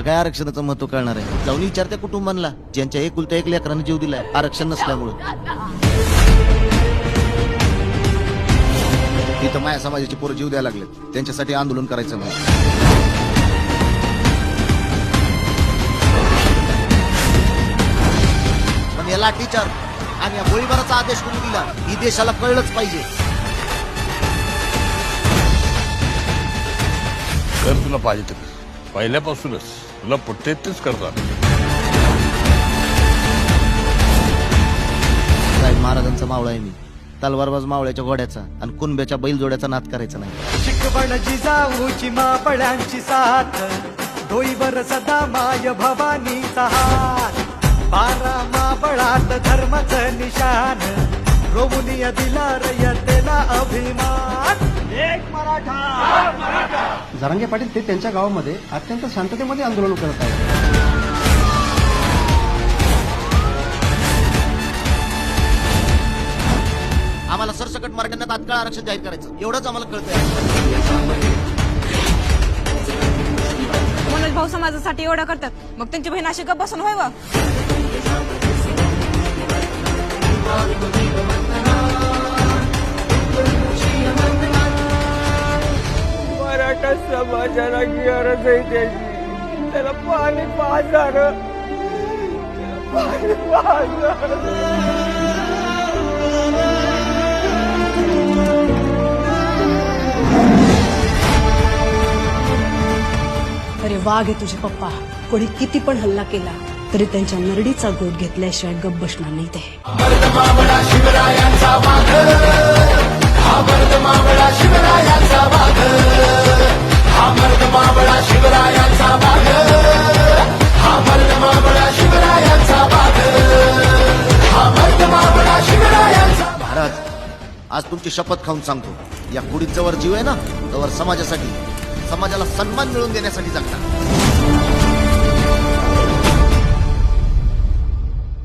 तुला काय आरक्षणाचं महत्व कळणार आहे? जाऊन विचारते कुटुंबांना ज्यांच्या एकुलत्या एक लेकरानं जीव दिलाय आरक्षण नसल्यामुळं. इथं माया समाजाची पोरं जीव द्यायला लागलेत, त्यांच्यासाठी आंदोलन करायचं म्हणून. पण या लाठीचार आणि या गोळीबाराचा आदेश कोणी दिला ही देशाला कळलंच पाहिजे. कर तुला पाहिजे तर पहिल्यापासूनच तुला पटते तेच करतात. साहेब महाराजांचा मावळा आहे मी, तलवारबाज मावळ्याच्या घोड्याचा आणि कुणब्याच्या बैलजोड्याचा नाद करायचा नाही. शिकवण जिजाऊची मापळ्यांची साथ, डोईवर सदा माय भवानीचा हात. 12 मापळात धर्माचं निशान, रोवुनिया दिला रयतेला अभिमान. एक मराठा. जरांगे पाटील ते त्यांच्या गावामध्ये अत्यंत शांततेमध्ये आंदोलन करत आहेत. आम्हाला सरसकट मराठ्यांना तात्काळ आरक्षण जाहीर करायचं एवढंच आम्हाला कळतंय. मनोज भाऊ समाजासाठी एवढं करतात, मग त्यांची बहीण अशी गप्प बसून व्हावं. मराठा समाजाला गरज आहे त्याची, त्याला पाणी पाजणार. अरे वाघ आहे तुझे पप्पा. कोणी किती पण हल्ला केला तरी त्यांच्या नरडीचा गोट घेतल्याशिवाय गप बसणार नाही ते. महाराज आज तुमची शपथ खाऊन सांगतो, या कुडीत जवळ जीव आहे ना तवर समाजासाठी, समाजाला सन्मान मिळवून देण्यासाठी जगणार.